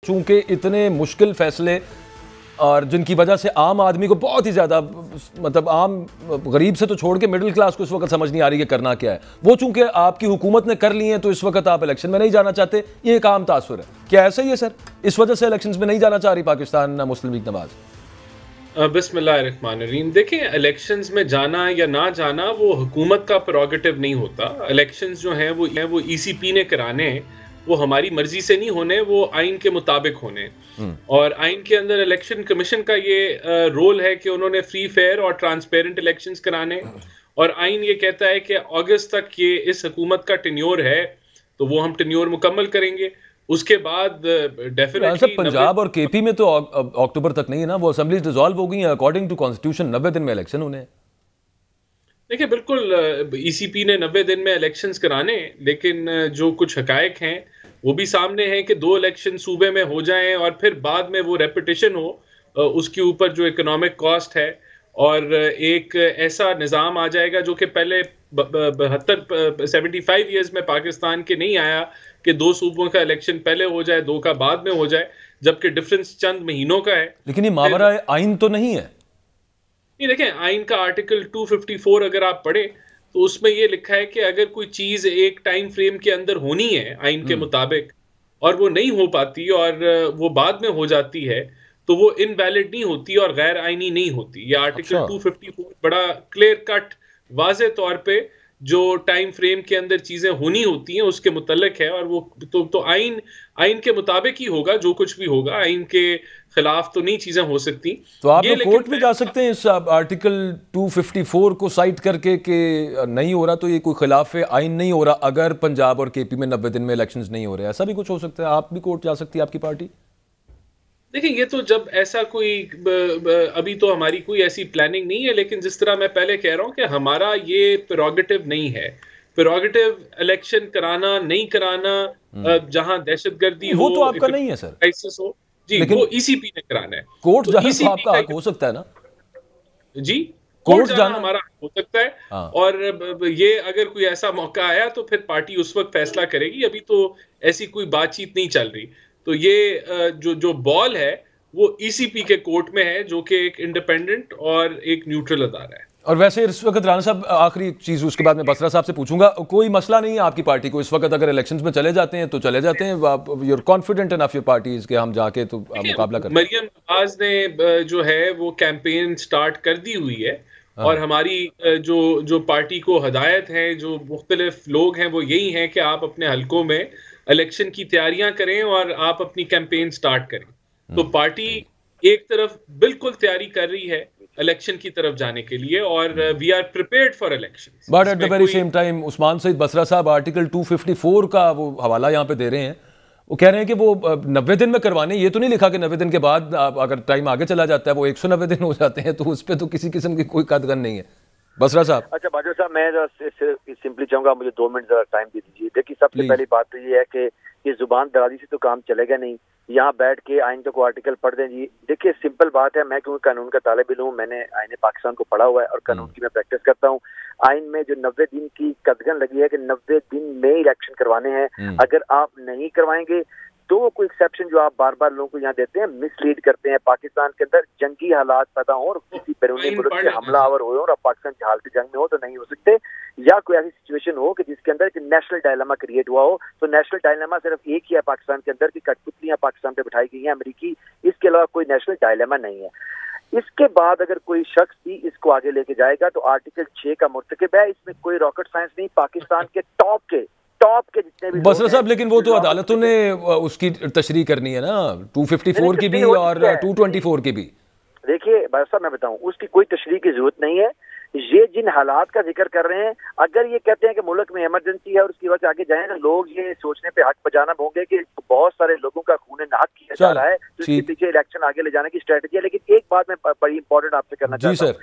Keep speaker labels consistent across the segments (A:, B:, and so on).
A: चूंकि इतने मुश्किल फैसले और जिनकी वजह से आम आदमी को बहुत ही ज़्यादा मतलब आम गरीब से तो छोड़ के मिडिल क्लास को इस वक्त समझ नहीं आ रही है करना क्या है, वो चूंकि आपकी हुकूमत ने कर ली है तो इस वक्त आप इलेक्शन में नहीं जाना चाहते, ये एक आम तासुर है। क्या ऐसा ही है सर? इस वजह से इलेक्शन में नहीं जाना चाह रही पाकिस्तान मुस्लिम लीग नवाज?
B: बिस्मिल्लाहिर्रहमानिर्रहीम। देखें, इलेक्शंस में जाना या ना जाना वो हुकूमत का प्रेरोगेटिव नहीं होता। इलेक्शंस जो हैं वो ईसीपी ने कराने हैं, वो हमारी मर्जी से नहीं होने, वो आइन के मुताबिक होने। और आइन के अंदर इलेक्शन कमीशन का ये रोल है कि उन्होंने फ्री फेयर और ट्रांसपेरेंट इलेक्शंस कराने। और आइन ये कहता है कि अगस्त तक ये इस हुकूमत का टेन्योर है, तो वो हम टेन्योर मुकम्मल करेंगे। उसके बाद डेफिनेटली
A: पंजाब और केपी में तो अक्टूबर तक नहीं है ना, वो असेंबली डिसॉल्व हो गई है अकॉर्डिंग टू कॉन्स्टिट्यूशन। 90 दिन में इलेक्शन होने हैं।
B: देखिए, बिल्कुल ईसीपी ने 90 दिन में इलेक्शंस कराने, लेकिन जो कुछ हकायक हैं वो भी सामने हैं कि 2 इलेक्शन सूबे में हो जाएं और फिर बाद में वो रेपिटेशन हो, उसके ऊपर जो इकोनॉमिक कॉस्ट है। और एक ऐसा निज़ाम आ जाएगा जो कि पहले 75 ईयर्स में पाकिस्तान के नहीं आया कि 2 सूबों का इलेक्शन पहले हो जाए, 2 का बाद में हो जाए, जबकि डिफरेंस चंद महीनों का है।
A: लेकिन ये मावरा आइन तो नहीं है।
B: ये देखें, आइन का आर्टिकल 254 अगर आप पढ़े तो उसमें ये लिखा है कि अगर कोई चीज एक टाइम फ्रेम के अंदर होनी है आइन के मुताबिक और वो नहीं हो पाती और वो बाद में हो जाती है, तो वो इनवैलिड नहीं होती और गैर आइनी नहीं होती। ये आर्टिकल 254 बड़ा क्लियर कट वाज़े तौर पे जो टाइम फ्रेम के अंदर चीजें होनी होती हैं उसके मुतल्लिक है। और वो तो आइन के मुताबिक ही होगा, जो कुछ भी होगा आइन के खिलाफ तो नहीं चीजें हो सकती।
A: तो आप लोग कोर्ट में जा सकते हैं इस आर्टिकल 254 को साइट करके कि नहीं हो रहा तो ये कोई खिलाफ आइन नहीं हो रहा अगर पंजाब और केपी में 90 दिन में इलेक्शंस नहीं हो रहे, ऐसा भी कुछ हो सकता है? आप भी कोर्ट जा सकती है आपकी पार्टी?
B: देखिए, ये तो जब ऐसा कोई अभी तो हमारी कोई ऐसी प्लानिंग नहीं है, लेकिन जिस तरह मैं पहले कह रहा हूं कि हमारा ये प्रेरोगेटिव नहीं है। प्रेरोगेटिव इलेक्शन कराना नहीं कराना, जहां दहशतगर्दी हो,
A: वो तो आपका नहीं है सर,
B: क्राइसिस हो, जी, वो ईसीपी ने कराना है।
A: कोर्ट जाना तो आपका हक हो सकता है ना?
B: जी, कोर्ट जाना हमारा हो सकता है।
A: हाँ।
B: और ये अगर कोई ऐसा मौका आया तो फिर पार्टी उस वक्त फैसला करेगी। अभी तो ऐसी कोई बातचीत नहीं चल रही। तो ये जो बॉल है वो ईसीपी के कोर्ट में है, जो कि एक इंडिपेंडेंट और एक न्यूट्रल अदारा है।
A: और वैसे इस वक्त राणा साहब, आखिरी चीज उसके बाद मैं बसरा साहब से पूछूंगा, कोई मसला नहीं है आपकी पार्टी को इस वक्त अगर इलेक्शंस में चले जाते हैं तो चले जाते हैं? You are confident enough your parties के हम जाके तो मुकाबला करें?
B: मरियम नवाज ने जो है वो कैंपेन स्टार्ट कर दी हुई है। और हमारी जो पार्टी को हदायत है, जो मुख्तलिफ लोग हैं, वो यही है कि आप अपने हलकों में इलेक्शन की तैयारियां करें और आप अपनी कैंपेन स्टार्ट करें। तो पार्टी एक तरफ बिल्कुल तैयारी कर रही है इलेक्शन की तरफ जाने के लिए और we are prepared for elections.
A: But at the very same time Usman Saeed Basra साहब आर्टिकल 254 का वो हवाला यहाँ पे दे रहे हैं। वो कह रहे हैं कि वो 90 दिन में करवाने, ये तो नहीं लिखा कि 90 दिन के बाद अगर टाइम आगे चला जाता है वो 190 दिन हो जाते हैं, तो उस पर तो किसी किस्म की कोई कदगन नहीं है। बसरा साहब।
C: अच्छा बाजवा साहब, मैं सिंपली चाहूंगा मुझे 2 मिनट जरा टाइम दे दीजिए। देखिए, सबसे पहली बात तो ये है कि ये जुबान दराजी से तो काम चलेगा नहीं। यहाँ बैठ के आइन को आर्टिकल पढ़ दें जी। देखिए, सिंपल बात है, मैं क्योंकि कानून का तालिब इल्म हूँ, मैंने आइन पाकिस्तान को पढ़ा हुआ है और कानून की मैं प्रैक्टिस करता हूँ। आइन में जो 90 दिन की कदगन लगी है कि 90 दिन में इलेक्शन करवाने हैं, अगर आप नहीं करवाएंगे तो कोई एक्सेप्शन जो आप बार बार लोगों को यहाँ देते हैं, मिसलीड करते हैं। पाकिस्तान के अंदर जंगी हालात पैदा हो और किसी बैरूनी मुल्क से हमलावर हो और पाकिस्तान हालत जंग में हो तो नहीं हो सकते, या कोई ऐसी सिचुएशन हो कि जिसके अंदर एक नेशनल डायलेमा क्रिएट हुआ हो। तो नेशनल डायलेमा सिर्फ एक ही है पाकिस्तान के अंदर की कठपुतलियां पाकिस्तान पे बिठाई गई हैं अमेरिकी, इसके अलावा कोई नेशनल डायलेमा नहीं है। इसके बाद अगर कोई शख्स भी इसको आगे लेके जाएगा तो आर्टिकल 6 का मुर्तकिब है। इसमें कोई रॉकेट साइंस नहीं। पाकिस्तान के टॉप के जितने भी
A: बसरा साहब, लेकिन वो तो अदालतों ने उसकी तशरीह करनी है ना, 254 की भी और 224 की भी।
C: देखिए बसरा साहब, मैं बताऊं, उसकी कोई तशरीह की जरूरत नहीं है। ये जिन हालात का जिक्र कर रहे हैं, अगर ये कहते हैं कि मुल्क में इमरजेंसी है और उसकी वजह से आगे जाएं, तो लोग ये सोचने पे हक बजाना होंगे कि बहुत सारे लोगों का खून नाहक किया जा रहा है, तो इसके पीछे इलेक्शन आगे ले जाने की स्ट्रेटजी है। लेकिन एक बात मैं बड़ी इंपॉर्टेंट आपसे करना चाहता हूँ।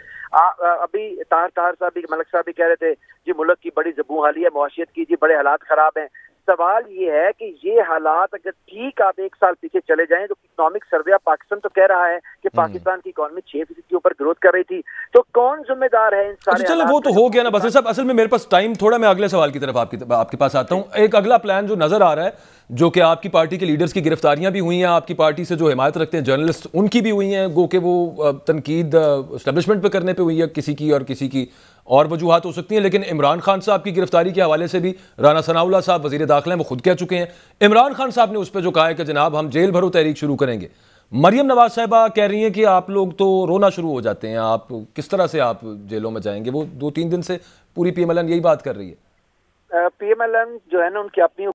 C: अभी तार साहब भी, मलिक साहब भी कह रहे थे जी मुल्क की बड़ी जबू हाली है, मुआशियत की जी बड़े हालात खराब हैं। सवाल ये है कि ये हालात अगर ठीक आप एक साल पीछे चले जाएं तो इकोनॉमिक सर्वे ऑफ पाकिस्तान तो कह रहा है कि पाकिस्तान की इकोनॉमी 6% के ऊपर ग्रोथ कर रही थी, तो कौन जिम्मेदार है इन सारे?
A: चलो वो तो हो गया ना बस साहब। असल में मेरे पास टाइम थोड़ा, मैं अगले सवाल की तरफ आपके पास आता हूं। एक अगला प्लान जो नजर आ रहा है, जो कि आपकी पार्टी के लीडर्स की गिरफ्तारियां भी हुई हैं, आपकी पार्टी से जो हिमायत रखते हैं जर्नलिस्ट उनकी भी हुई हैं, गो के वो तनकीद एस्टेब्लिशमेंट पे करने पे हुई है किसी की और किसी की और वजूहत हो सकती हैं। लेकिन इमरान खान साहब की गिरफ्तारी के हवाले से भी राना सनाउल्लाह साहब वजीर दाखिला वो खुद कह चुके हैं। इमरान खान साहब ने उस पर जो कहा है कि जनाब हम जेल भरो तहरीक शुरू करेंगे। मरियम नवाज साहिबा कह रही हैं कि आप लोग तो रोना शुरू हो जाते हैं, आप किस तरह से आप जेलों में जाएंगे। वो 2-3 दिन से पूरी पीएमएलएन यही बात कर रही है।
C: पीएमएलएन जो है ना उनकी अपनी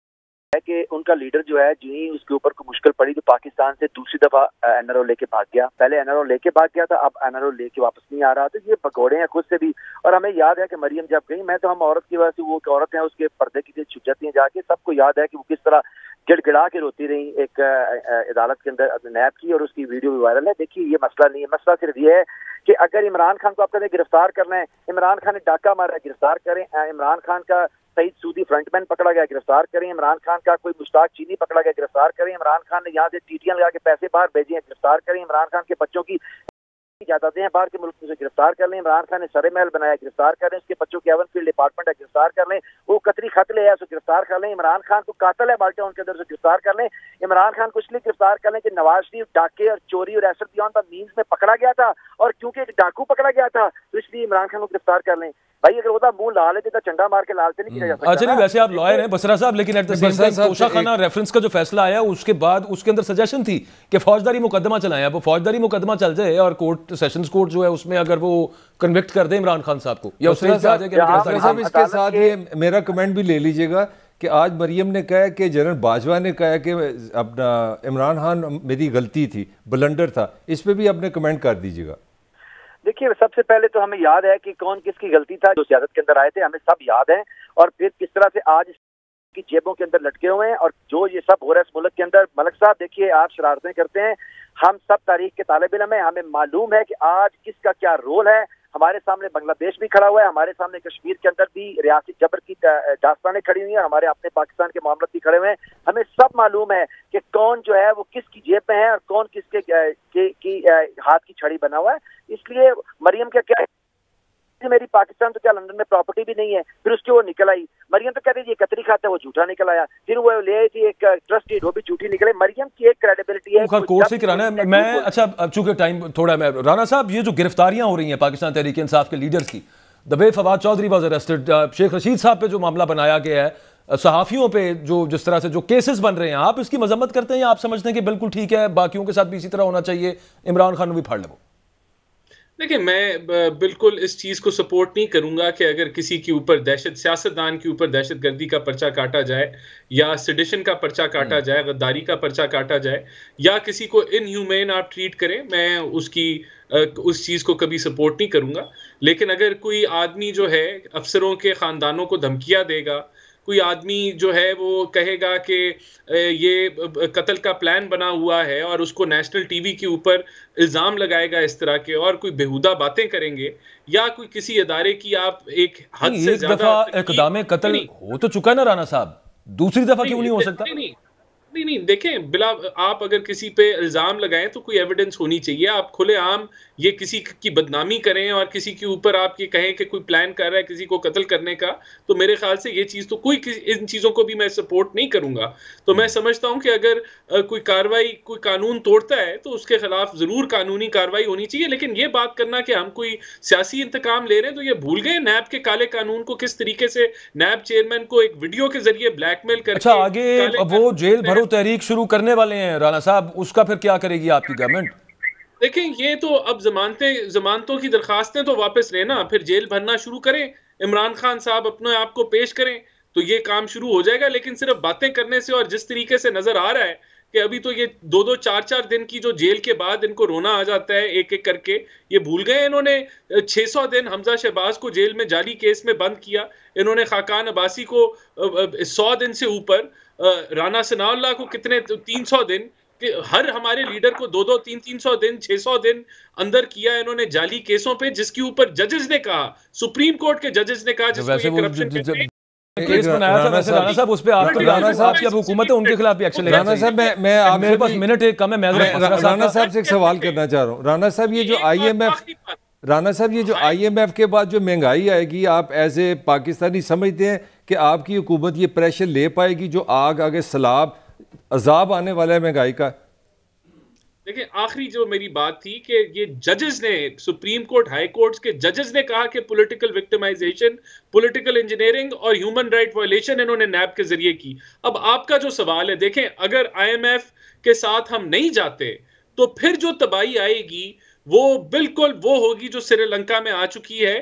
C: है कि उनका लीडर जो है जो ही उसके ऊपर कोई मुश्किल पड़ी तो पाकिस्तान से दूसरी दफा एनआरओ लेके भाग गया। पहले एनआरओ लेके भाग गया था, अब एनआरओ लेके वापस नहीं आ रहा। तो ये पकौड़े हैं खुद से भी। और हमें याद है कि मरियम जब गई, मैं तो हम औरत की वजह से, वो औरत है उसके पर्दे की छुप जाती हैं जाके, सबको याद है कि वो किस तरह गिड़गिड़ा के रोती रही एक अदालत के अंदर नैब की, और उसकी वीडियो भी वायरल है। देखिए ये मसला नहीं है, मसला सिर्फ ये है कि अगर इमरान खान को आप कहते हैं गिरफ्तार करना है, इमरान खान ने डाका मारा है, गिरफ्तार करें। इमरान खान का सईद सूदी फ्रंटमैन पकड़ा गया, गिरफ्तार करें। इमरान खान का कोई मुश्ताक चीनी पकड़ा गया, गिरफ्तार करें। इमरान खान ने यहाँ से टीटियां लगा के पैसे बाहर भेजे हैं, गिरफ्तार करें। इमरान खान के बच्चों की जाते हैं बाहर के मुल्क से, गिरफ्तार कर लें। इमरान खान ने सरे महल बनाया, गिरफ्तार कर लें। उसके बच्चों के एवनफील्ड डिपार्टमेंट है, गिरफ्तार कर लें। वो कतरी खत ले आया, उसको गिरफ्तार कर लें। इमरान खान को कातल है माल्टा के अंदर, से गिरफ्तार कर लें। इमरान खान को इसलिए गिरफ्तार कर लें कि नवाज शरीफ डाके और चोरी और एसेट बियॉन्ड द मींस में पकड़ा गया था, और क्योंकि एक डाकू पकड़ा गया था तो इसलिए इमरान खान को गिरफ्तार कर लें। भाई अगर वो मुंह ला लेते तो चंडा मार के लाल से नहीं किया जा सकता।
A: अच्छा नहीं, वैसे आप लॉयर हैं बसरा साहब, लेकिन at the same time Toshakhana reference का जो फैसला आया उसके बाद उसके अंदर सजेशन थी कि फौजदारी मुकदमा चलाएं। अब वो फौजदारी मुकदमा चल जाए और कोर्ट सेशंस कोर्ट जो है उसमें अगर वो कन्विक्ट कर दे इमरान खान साहब को, या उससे
D: साहब इसके साथ ये मेरा कमेंट भी ले लीजिएगा कि आज मरियम ने कहा कि जनरल बाजवा ने कहा कि अपना इमरान खान मेरी गलती थी, ब्लंडर था, इस पर भी आपने कमेंट कर दीजिएगा।
C: देखिए सबसे पहले तो हमें याद है कि कौन किसकी गलती था जो सियासत के अंदर आए थे, हमें सब याद है। और फिर किस तरह से आज की जेबों के अंदर लटके हुए हैं और जो ये सब हो रहा है इस मुल्क के अंदर। मलक साहब देखिए आप शरारतें करते हैं, हम सब तारीख के तालिब इल्म है, हमें मालूम है कि आज किसका क्या रोल है। हमारे सामने बांग्लादेश भी खड़ा हुआ है, हमारे सामने कश्मीर के अंदर भी रियासती जबर की दास्तानें खड़ी हुई हैं, हमारे अपने पाकिस्तान के मामले भी खड़े हुए हैं। हमें सब मालूम है कि कौन जो है वो किसकी जेब में है और कौन किसके हाथ की छड़ी बना हुआ है। इसलिए मरियम का क्या मेरी पाकिस्तान तो क्या लंदन में प्रॉपर्टी भी नहीं है, फिर उसके वो निकल आई। मरियम तो कहते ये कतरी खाता है, वो झूठा निकल आया। फिर वो ले आई थी एक ट्रस्ट, वो भी झूठी निकले। मरियम की एक क्रेडिबिलिटी है
A: कोर्ट से कराना है। मैं अच्छा अब चूंकि टाइम थोड़ा, मैं राना साहब ये जो गिरफ्तारियां हो रही हैं पाकिस्तान तहरीक इंसाफ के लीडर्स की, the way Fawad Chaudhry was arrested, Sheikh Rashid साहब पे जो मामला बनाया गया है, सहाफियों पे जो जिस तरह से जो केसेस बन रहे हैं, आप इसकी मजम्मत करते हैं या आप समझते हैं कि बिल्कुल ठीक है, बाकियों के साथ भी इसी तरह होना चाहिए, इमरान खान भी फाड़ ले?
B: देखिए मैं बिल्कुल इस चीज़ को सपोर्ट नहीं करूंगा कि अगर किसी के ऊपर सियासतदान के ऊपर दहशतगर्दी का पर्चा काटा जाए या सेडिशन का पर्चा काटा जाए, गद्दारी का पर्चा काटा जाए या किसी को इनह्यूमेन आप ट्रीट करें, मैं उस चीज़ को कभी सपोर्ट नहीं करूंगा। लेकिन अगर कोई आदमी जो है अफसरों के ख़ानदानों को धमकियां देगा, कोई आदमी जो है वो कहेगा कि ये कत्ल का प्लान बना हुआ है और उसको नेशनल टीवी के ऊपर इल्ज़ाम लगाएगा इस तरह के, और कोई बेहुदा बातें करेंगे, या कोई किसी इदारे की आप एक हद से ज्यादा
A: इक़दाम कत्ल हो तो चुका ना राना साहब, दूसरी दफा क्यों नहीं हो सकता?
B: नहीं देखें, बिला आप अगर किसी पे इल्ज़ाम लगाएं तो कोई एविडेंस होनी चाहिए। आप खुलेआम ये किसी की बदनामी करें और किसी के ऊपर आप ये कहें कि कोई प्लान कर रहा है किसी को कत्ल करने का, तो मेरे ख्याल से ये चीज़ तो इन चीज़ों को भी मैं सपोर्ट नहीं करूंगा। तो मैं समझता हूं कि अगर कोई कानून तोड़ता है तो उसके खिलाफ ज़रूर कानूनी कार्रवाई होनी चाहिए। लेकिन ये बात करना कि हम कोई सियासी इंतकाम ले रहे हैं, तो ये भूल गए नैब के काले कानून को, किस तरीके से नैब चेयरमैन को एक वीडियो के जरिए ब्लैकमेल करके।
A: अच्छा आगे वो जेल भरो तहरीक शुरू करने वाले हैं राना साहब, उसका फिर क्या करेगी आपकी गवर्नमेंट?
B: देखें ये तो अब जमानतों की दरखास्तें तो वापस लेना, फिर जेल भरना शुरू करें, इमरान खान साहब अपने आप को पेश करें तो ये काम शुरू हो जाएगा। लेकिन सिर्फ बातें करने से, और जिस तरीके से नजर आ रहा है कि अभी तो ये 2-2, 4-4 दिन की जो जेल के बाद इनको रोना आ जाता है एक एक करके, ये भूल गए इन्होंने 600 दिन हमजा शहबाज को जेल में जाली केस में बंद किया, इन्होंने खाकान अब्बासी को 100 दिन से ऊपर, राना सनाउल्लाह को कितने 300 दिन, कि हर हमारे लीडर को 2-2, 300 दिन, 600 दिन अंदर किया इन्होंने जाली केसों पे, जिसके ऊपर जजेस ने कहा, सुप्रीम कोर्ट के जजेस ने कहा, जिसको ये करप्शन
A: केस बनाया था वैसे राणा साहब, उस पे आपकी अब हुकूमत है, उनके खिलाफ भी एक्शन लेना
D: राणा साहब मैं
A: मेरे पास मिनट एक कम है, मैं
D: राणा साहब से एक सवाल करना चाह रहा हूँ। राणा साहब ये जो IMF के बाद जो महंगाई आएगी, आप एज ए पाकिस्तानी समझते हैं कि आपकी हुकूमत ये प्रेशर ले पाएगी जो आगे सैलाब अजाब आने वाला है महंगाई का?
B: देखिए, आखिरी जो मेरी बात थी कि ये जजेस ने, सुप्रीम कोर्ट, हाई कोर्ट्स के जजेस ने कहा कि पॉलिटिकल विक्टिमाइजेशन, पॉलिटिकल इंजीनियरिंग और ह्यूमन राइट वायलेशन इन्होंने नैब के जरिए की। अब आपका जो सवाल है, देखें, अगर IMF के साथ हम नहीं जाते तो फिर जो तबाही आएगी वो बिल्कुल वो होगी जो श्रीलंका में आ चुकी है।